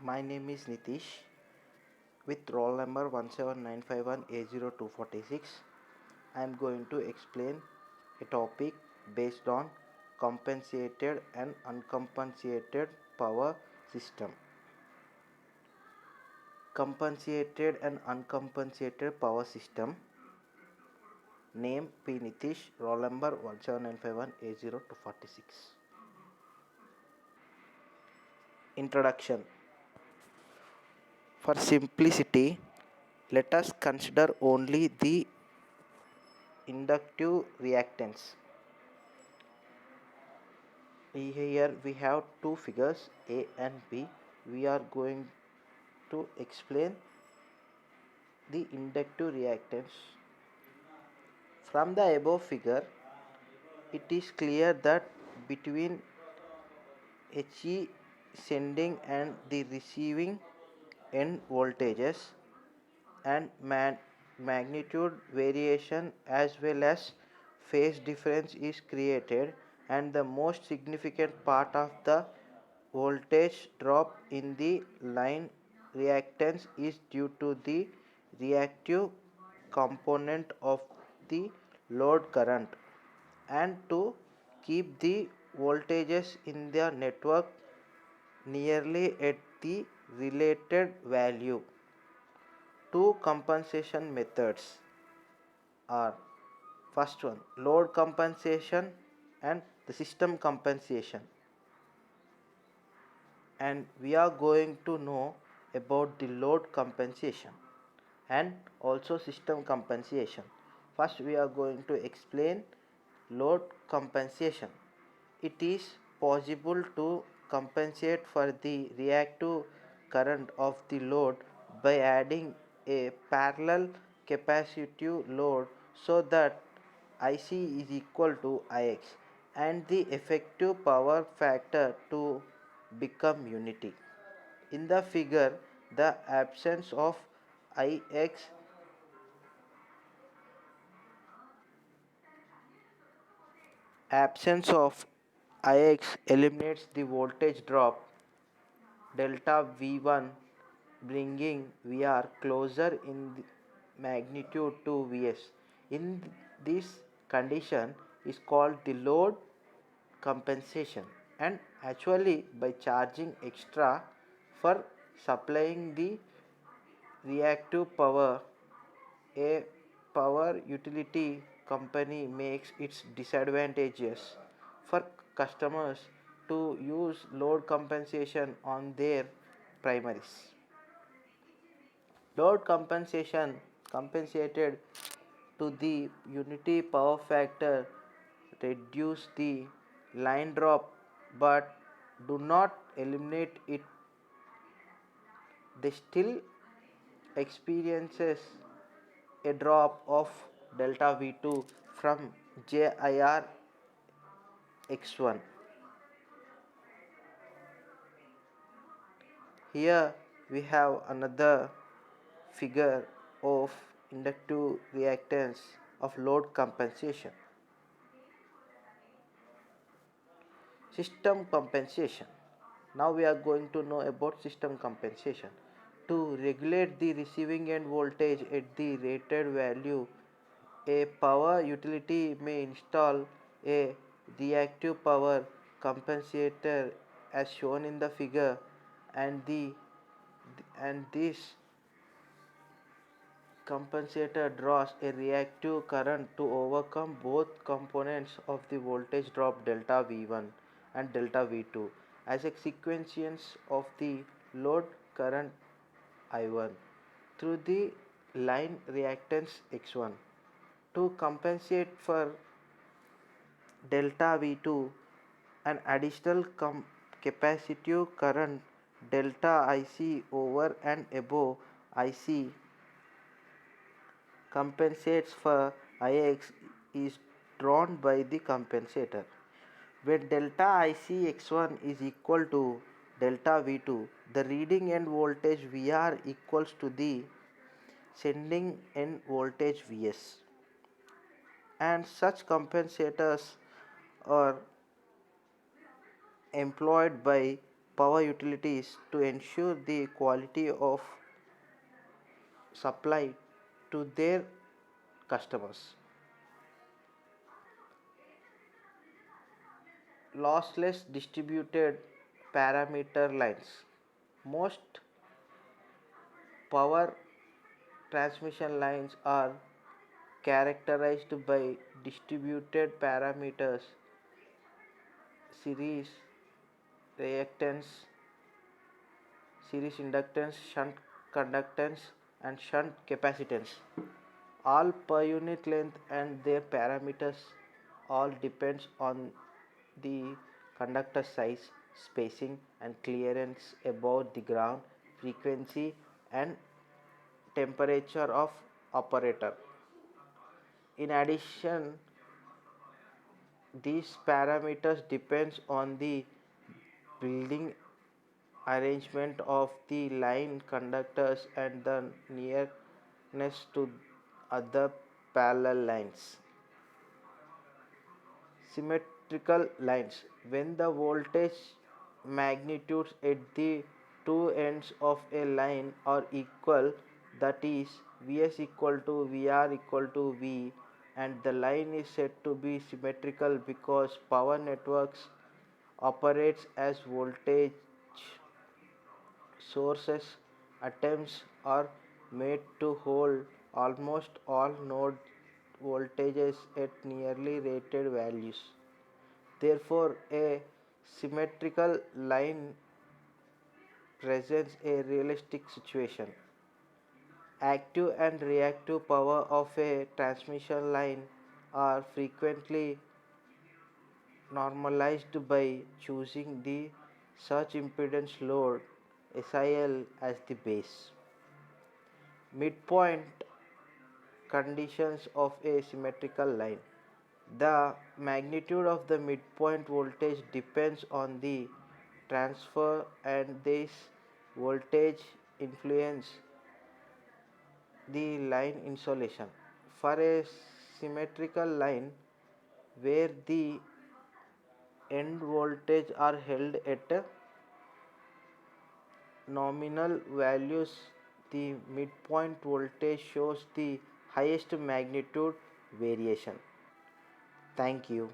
My name is Nitish with roll number 17951A0246. I am going to explain a topic based on compensated and uncompensated power system. Compensated and uncompensated power system. Name P. Nitish, roll number 17951A0246. Introduction. For simplicity, let us consider only the inductive reactance. Here we have two figures A and B. We are going to explain the inductive reactance. From the above figure, it is clear that between HE sending and the receiving end voltages and magnitude variation as well as phase difference is created, and the most significant part of the voltage drop in the line reactance is due to the reactive component of the load current. And to keep the voltages in the network nearly at the related value, two compensation methods are: first one, load compensation, and the system compensation. And we are going to know about the load compensation and also system compensation. First we are going to explain load compensation. It is possible to compensate for the reactive current of the load by adding a parallel capacitive load so that IC is equal to IX and the effective power factor to become unity. In the figure, the absence of Ix eliminates the voltage drop delta V1, bringing VR closer in magnitude to Vs. In this condition is called the load compensation, and actually by charging extra for supplying the reactive power, a power utility company makes it disadvantageous for customers to use load compensation on their primaries. Load compensation compensated to the unity power factor reduce the line drop but do not eliminate it. They still experiences a drop of delta V2 from JIR X1. Here we have another figure of inductive reactance of load compensation. System compensation. Now we are going to know about system compensation. To regulate the receiving end voltage at the rated value, a power utility may install a reactive power compensator as shown in the figure, and this compensator draws a reactive current to overcome both components of the voltage drop delta V1 and delta V2 as a sequence of the load current I1 through the line reactance X1. To compensate for delta V2, an additional capacitive current delta IC over and above IC compensates for Ix is drawn by the compensator. When delta IC X1 is equal to delta V2, the reading end voltage VR equals to the sending end voltage Vs. And such compensators are employed by power utilities to ensure the quality of supply to their customers. Lossless distributed parameter lines. Most power transmission lines are characterized by distributed parameters, series reactance, series inductance, shunt conductance, and shunt capacitance, all per unit length, and their parameters all depends on the conductor size, spacing, and clearance above the ground, frequency, and temperature of operator. In addition, these parameters depends on the building arrangement of the line conductors and the nearness to other parallel lines. Symmetrical lines. When the voltage magnitudes at the two ends of a line are equal, that is Vs equal to Vr equal to V, and the line is said to be symmetrical because power networks operates as voltage sources. Attempts are made to hold almost all node voltages at nearly rated values. Therefore, a symmetrical line presents a realistic situation. Active and reactive power of a transmission line are frequently normalized by choosing the surge impedance load SIL as the base. Midpoint conditions of a symmetrical line. The magnitude of the midpoint voltage depends on the transfer, and this voltage influence the line insulation. For a symmetrical line where the end voltage are held at nominal values, the midpoint voltage shows the highest magnitude variation. Thank you.